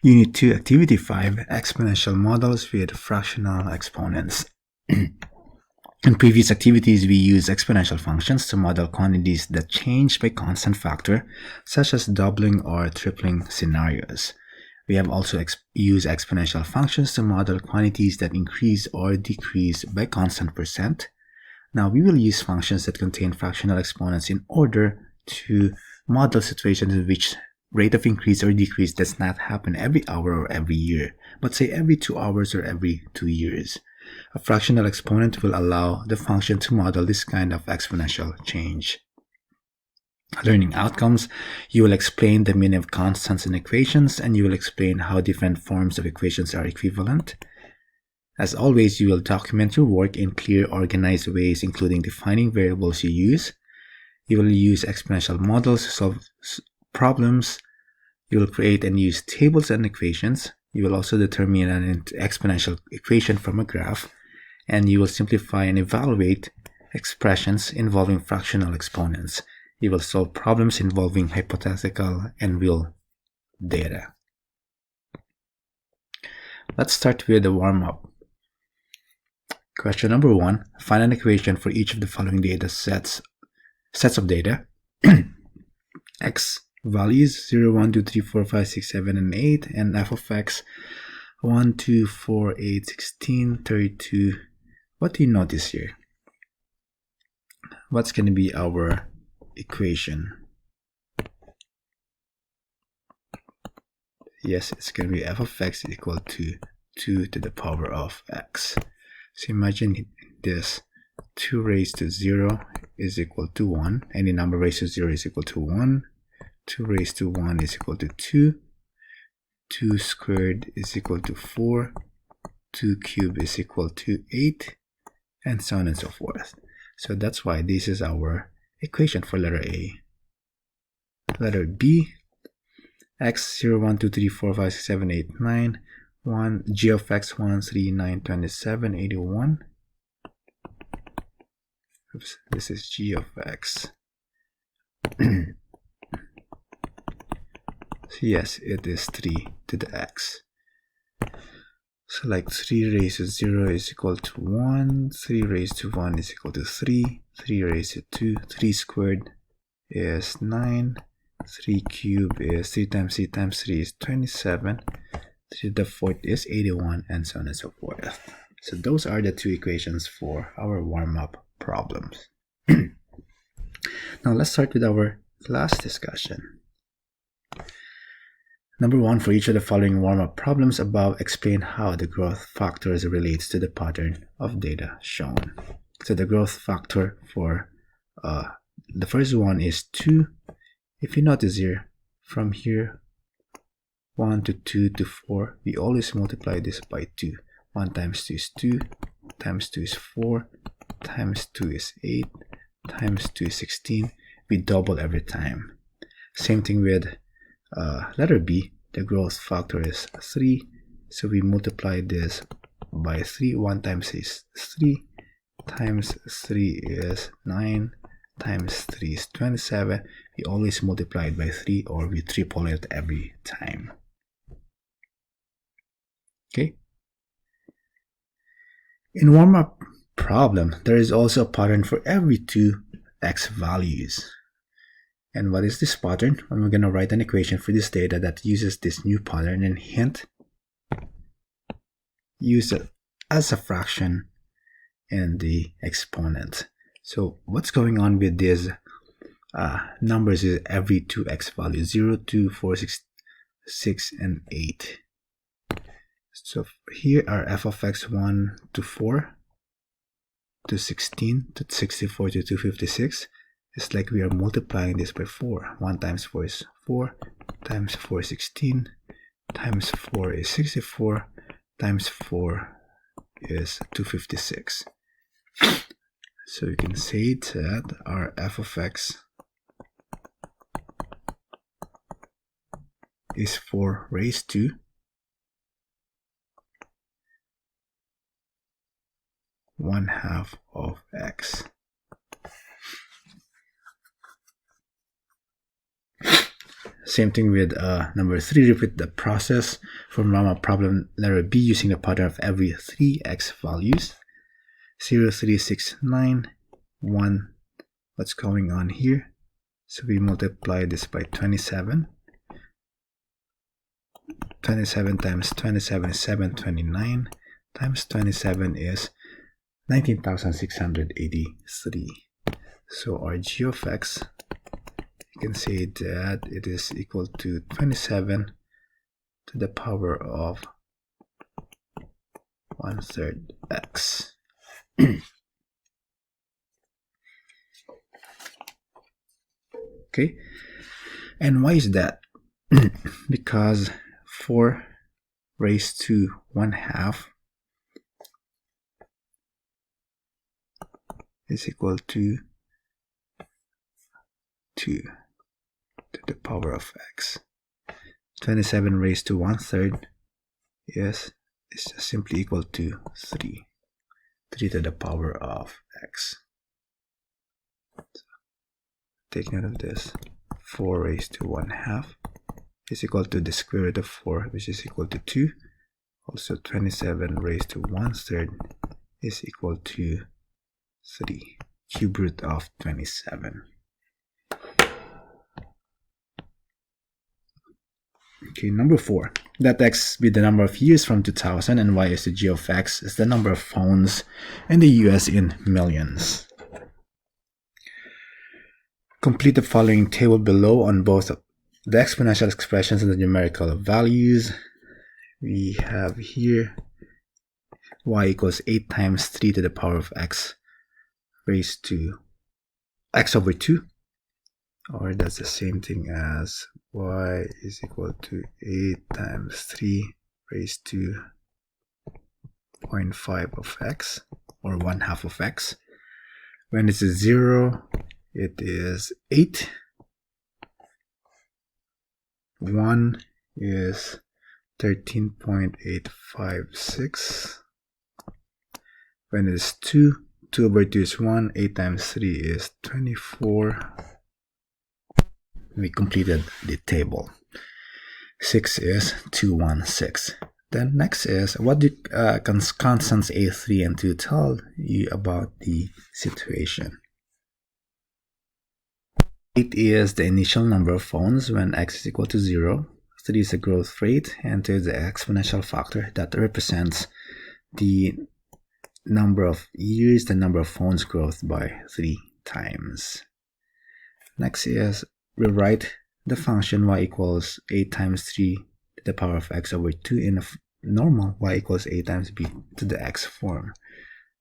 Unit 2, Activity 5, Exponential Models with Fractional Exponents. In previous activities, we used exponential functions to model quantities that change by constant factor, such as doubling or tripling scenarios. We have also used exponential functions to model quantities that increase or decrease by constant percent. Now, we will use functions that contain fractional exponents in order to model situations in which rate of increase or decrease does not happen every hour or every year, but say every 2 hours or every 2 years. A fractional exponent will allow the function to model this kind of exponential change. Learning outcomes, you will explain the meaning of constants in equations, and you will explain how different forms of equations are equivalent. As always, you will document your work in clear, organized ways, including defining variables you use. You will use exponential models to solve problems. You will create and use tables and equations. You will also determine an exponential equation from a graph, and you will simplify and evaluate expressions involving fractional exponents. You will solve problems involving hypothetical and real data. Let's start with the warm-up. Question number 1. Find an equation for each of the following data sets of data. X values 0, 1, 2, 3, 4, 5, 6, 7, and 8, and f of x 1, 2, 4, 8, 16, 32. What do you notice here? What's going to be our equation? Yes, it's going to be f of x is equal to 2 to the power of x. So imagine this. 2 raised to 0 is equal to 1. Any number raised to 0 is equal to 1. 2 raised to 1 is equal to 2. 2 squared is equal to 4. 2 cubed is equal to 8. And so on and so forth. So that's why this is our equation for letter A. Letter B, x 0, 1, 2, 3, 4, 5, 6, 7, 8, 9. 1, g of x 1, 3, 9, 27, 81. Oops, this is g of x. So yes, it is 3 to the x. So like 3 raised to 0 is equal to 1. 3 raised to 1 is equal to 3. 3 raised to 2. 3 squared is 9. 3 cubed is 3 times 3 times 3 is 27. 3 to the 4th is 81, and so on and so forth. So those are the two equations for our warm-up problems. Now let's start with our class discussion. Number 1, for each of the following warm-up problems above, explain how the growth factors relates to the pattern of data shown. So the growth factor for the first one is 2. If you notice here, from here 1 to 2 to 4, we always multiply this by 2. 1 times 2 is 2, times 2 is 4, times 2 is 8, times 2 is 16. We double every time. Same thing with letter B. The growth factor is 3, so we multiply this by 3. 1 times is 3, times 3 is 9, times 3 is 27. We always multiply it by 3, or we triple it every time. Okay. In warm-up problem, there is also a pattern for every 2 x values. And what is this pattern? And we're going to write an equation for this data that uses this new pattern, and hint, use it as a fraction in the exponent. So what's going on with these numbers is every 2x values, 0, 2, 4, 6, and 8. So here are f of x 1 to 4 to 16 to 64 to 256. It's like we are multiplying this by 4. 1 times 4 is 4, times 4 is 16, times 4 is 64, times 4 is 256. So you can say that our f of x is 4 raised to 1/2 of x. Same thing with number 3. Repeat the process from Rama problem letter B using the pattern of every 3x values. 0, 3, 6, 9, 1. What's going on here? So we multiply this by 27. 27 times 27 is 729 times 27 is 19,683. So our g of x, you can say that it is equal to 27 to the power of 1/3 x. Okay, and why is that? Because 4 raised to 1/2 is equal to 2 to the power of x. 27 raised to 1/3 is just simply equal to 3. 3 to the power of x. So, take note of this. 4 raised to 1/2 is equal to the square root of 4, which is equal to 2. Also 27 raised to 1/3 is equal to 3. Cube root of 27. Okay, number 4. Let x be the number of years from 2000 and y is the g of x is the number of phones in the US in millions. Complete the following table below on both the exponential expressions and the numerical values. We have here y equals 8 times 3 to the power of x raised to x over 2, or that's the same thing as y is equal to 8 times 3 raised to 0.5 of x, or 1/2 of x. When it's 0, it is 8. 1 is 13.856. When it's 2, 2 over 2 is 1. 8 times 3 is 24. We completed the table. 6 is 216. Then next is, what do constants A3 and 2 tell you about the situation? 8 is the initial number of phones when x is equal to 0. 3 is the growth rate, and 2 is the exponential factor that represents the number of years, the number of phones growth by 3 times. Next is, rewrite the function y equals 8 times 3 to the power of x over 2 in a normal y equals a times b to the x form.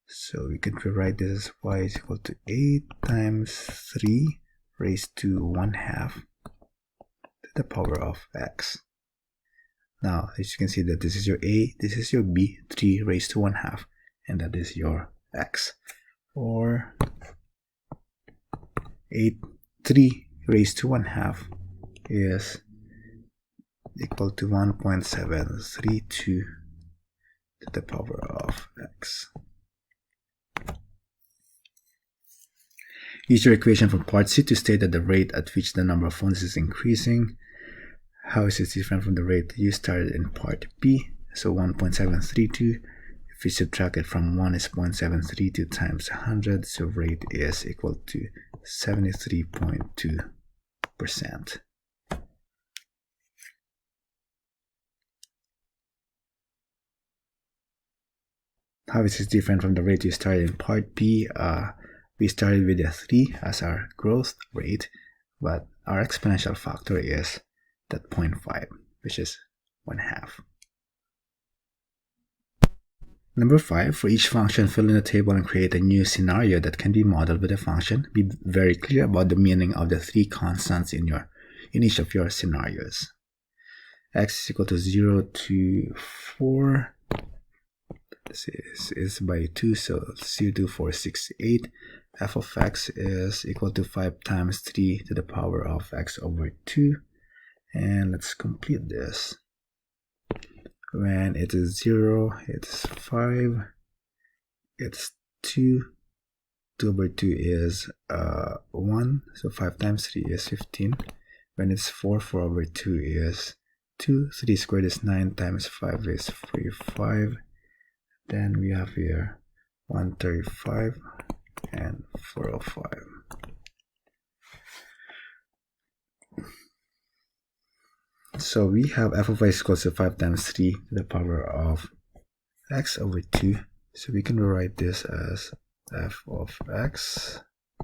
So we can rewrite this as y is equal to 8 times 3 raised to 1/2 to the power of x. Now, as you can see, that this is your a, this is your b, 3 raised to 1/2, and that is your x. Or 3 raised to 1/2 is equal to 1.732 to the power of x. Use your equation from part C to state that the rate at which the number of phones is increasing. How is it different from the rate you started in part B? So 1.732. If we subtract it from 1 is 0.732 times 100. So rate is equal to 73.2%. How is this different from the rate you started in part B? We started with a 3 as our growth rate, but our exponential factor is that 0.5, which is 1/2. Number 5, for each function, fill in a table and create a new scenario that can be modeled with a function. Be very clear about the meaning of the 3 constants in each of your scenarios. X is equal to 0 to 4. This is by 2, so 0 to 4, 6, 8. F of x is equal to 5 times 3 to the power of x over 2. And let's complete this. When it is 0, it's 5. It's 2. 2 over 2 is 1. So 5 times 3 is 15. when it's 4, 4 over 2 is 2, 3 squared is 9, times 5 is 45. Then we have here 135 and 405. So we have f of x equals to 5 times 3 to the power of x over 2. So we can rewrite this as f of x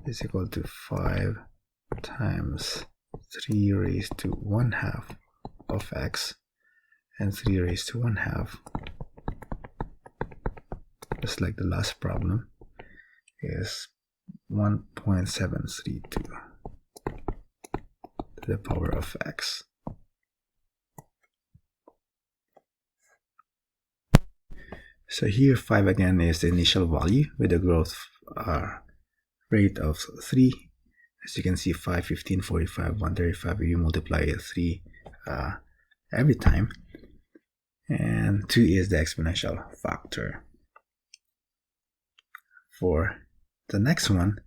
is equal to 5 times 3 raised to 1/2 of x, and 3 raised to 1/2, just like the last problem, is 1.732 to the power of x. So here 5 again is the initial value with the growth rate of 3. As you can see, 5, 15, 45, 135, you multiply 3 every time. And 2 is the exponential factor. For the next one,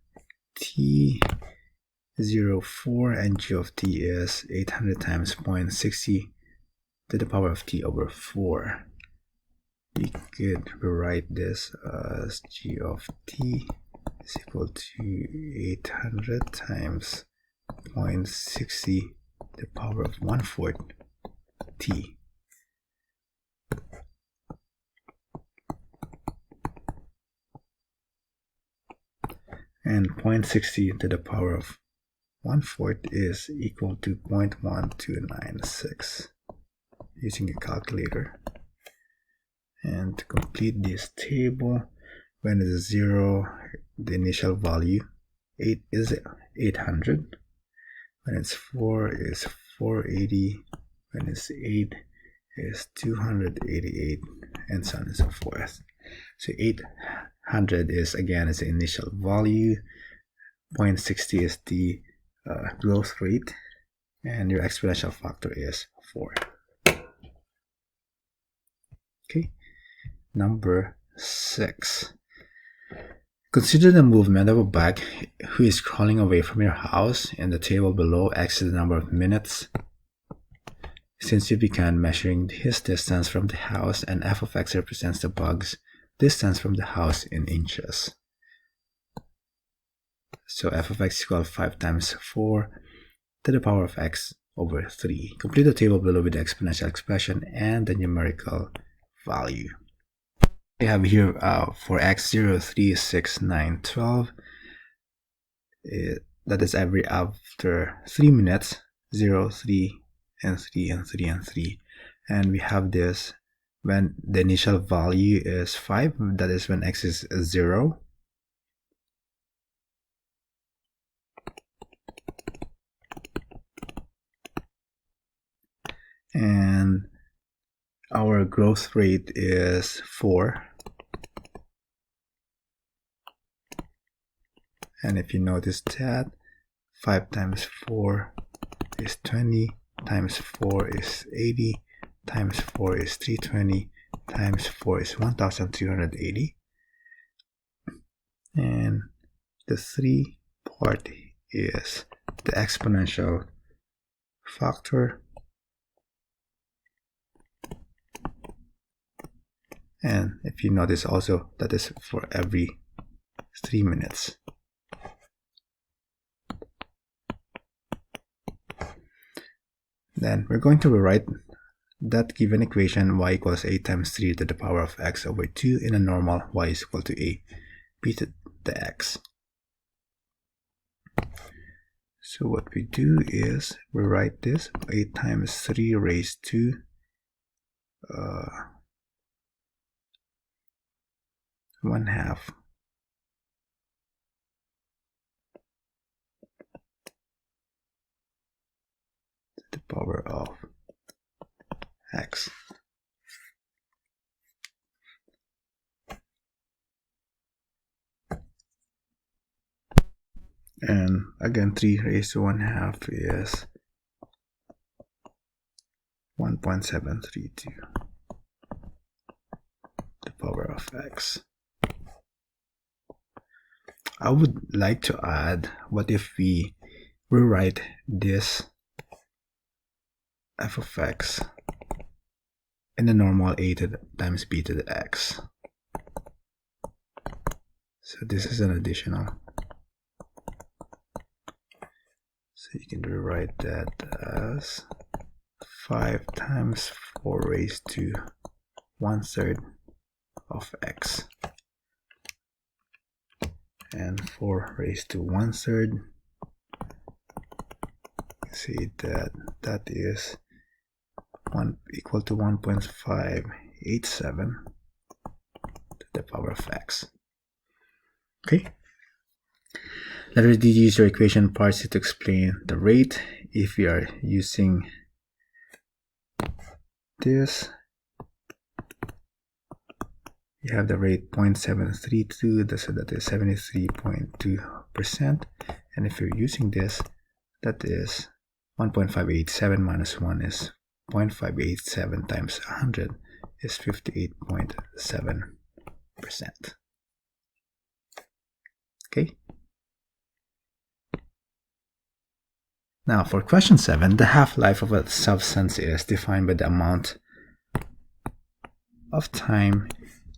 t04 and g of t is 800 times 0.60 to the power of t over 4. We could rewrite this as g of t is equal to 800 times 0.60 to the power of 1/4 t. And 0.60 to the power of 1/4 is equal to 0.1296 using a calculator. And to complete this table, when it is 0, the initial value 8 is 800. When it's 4 is 480. When it's 8 is 288, and so on and so forth. So 800 is again is the initial value. 0.60 is the growth rate, and your exponential factor is 4. Okay. Number 6. Consider the movement of a bag who is crawling away from your house. In the table below, x is the number of minutes since you began measuring his distance from the house, and f of x represents the bug's distance from the house in inches. So f of x equals 5 times 4 to the power of x over 3. Complete the table below with the exponential expression and the numerical value. We have here for x 0, 3, 6, 9, 12. That is after 3 minutes, 0, 3, and 3, and 3, and 3. And we have this when the initial value is 5, that is when x is 0. And our growth rate is 4. And if you notice that 5 times 4 is 20, times 4 is 80, times 4 is 320, times 4 is 1280. And the 3 part is the exponential factor. And if you notice also, that is for every 3 minutes. Then we're going to rewrite that given equation y equals 8 times 3 to the power of x over 2 in a normal y is equal to a b to the x. So what we do is we write this 8 times 3 raised to 1/2 to the power of x. And again, 3 raised to 1/2 is 1.732 to the power of x. I would like to add, what if we rewrite this f of x in the normal a times b to the x. So this is an additional. So you can rewrite that as 5 times 4 raised to 1/3 of x, and 4 raised to 1/3. See that that is equal to 1.587 to the power of x. Okay. Let us use your equation part C to explain the rate. If we are using this, you have the rate 0.732, so that is 73.2%. And if you're using this, that is 1.587 minus 1 is 0.587 times 100 is 58.7%. Okay. Now for question 7, the half-life of a substance is defined by the amount of time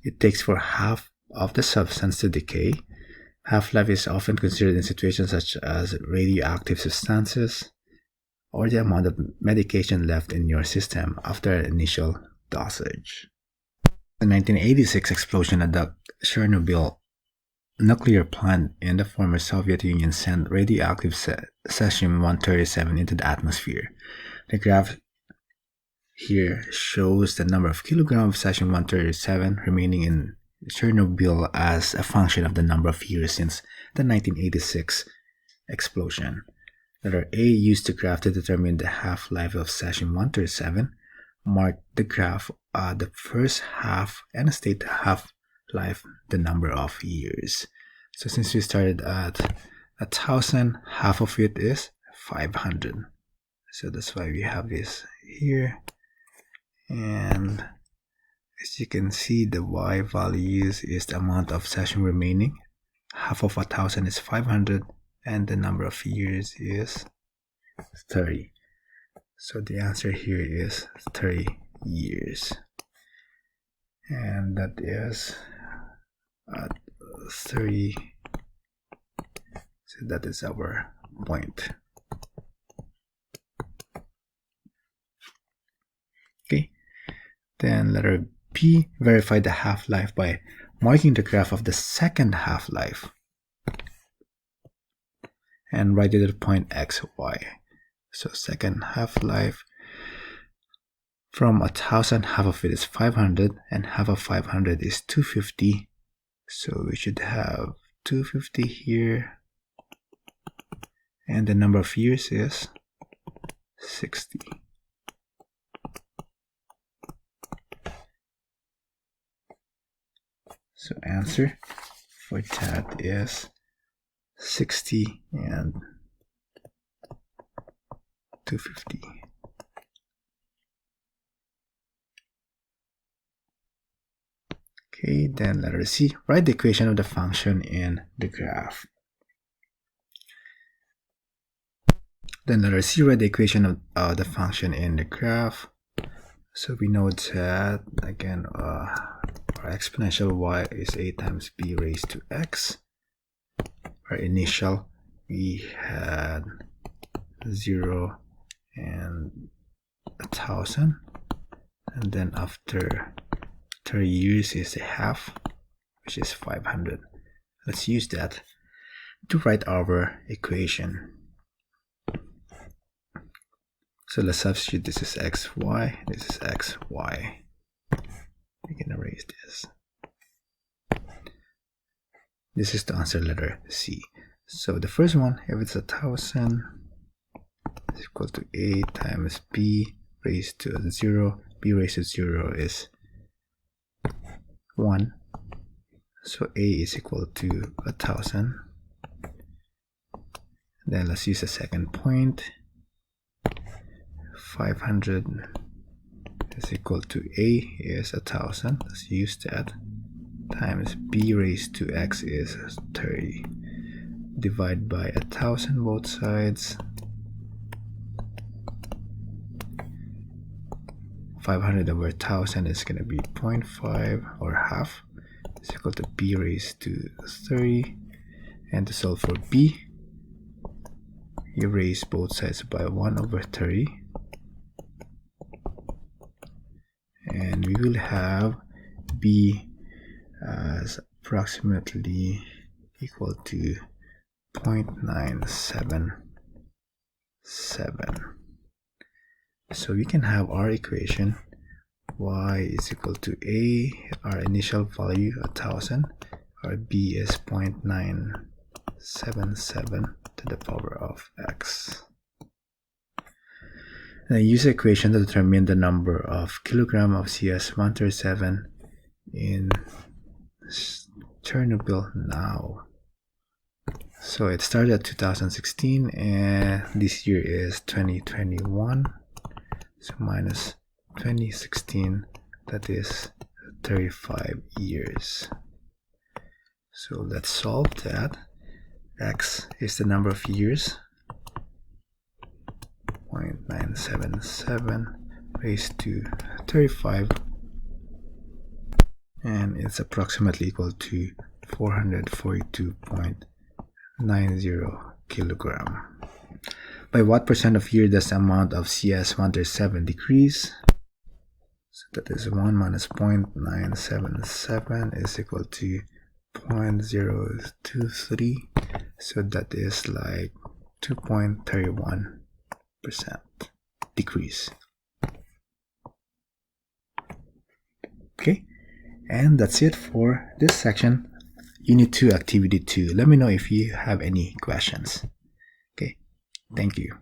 it takes for half of the substance to decay. Half-life is often considered in situations such as radioactive substances or the amount of medication left in your system after an initial dosage. The 1986 explosion at the Chernobyl nuclear plant in the former Soviet Union sent radioactive cesium-137 into the atmosphere. The graph here shows the number of kilograms of cesium-137 remaining in Chernobyl as a function of the number of years since the 1986 explosion. Letter A, used the graph to determine the half-life of cesium-137, mark the graph the first half and state the half-life the number of years. So since we started at 1,000, half of it is 500. So that's why we have this here. And as you can see, the y values is the amount of cesium remaining. Half of 1,000 is 500, and the number of years is 30. So the answer here is 30 years. And that is 30. So that is our point. Okay. Then letter B, verify the half-life by marking the graph of the second half-life and write it at point x, y. So second half-life, from 1,000, half of it is 500, and half of 500 is 250. So we should have 250 here, and the number of years is 60. So answer for that is 60 and 250. Okay, then letter C, write the equation of the function in the graph. Then letter C, write the equation of the function in the graph. So we know that, again, our exponential y is a times b raised to x. Our initial, we had 0 and 1,000, and then after 30 years is a half, which is 500. Let's use that to write our equation. So let's substitute, this is xy, this is xy. We can erase this. This is to answer letter C. So the first one, if it's 1,000, is equal to a times b raised to 0. B raised to 0 is 1. So a is equal to 1,000. Then let's use the second point. 500 is equal to a is 1,000. Let's use that. Times b raised to x is 30. Divide by 1,000 both sides. 500 over 1000 is going to be 0.5 or half is equal to b raised to 30. And to solve for b, you raise both sides by 1 over 30. And we will have b as approximately equal to 0.977. So we can have our equation y is equal to a, our initial value 1000, our b is 0.977 to the power of x. And I use the equation to determine the number of kilogram of CS-137 in Chernobyl now. So it started at 2016 and this year is 2021. So minus 2016, that is 35 years. So let's solve that. X is the number of years, 0.977 raised to 35, and it's approximately equal to 442.90 kilogram. By what percent of year does the amount of CS-137 decrease? So that is 1 minus 0.977 is equal to 0.023. So that is like 2.31% decrease. Okay, and that's it for this section, Unit 2, Activity 2. Let me know if you have any questions. Okay, thank you.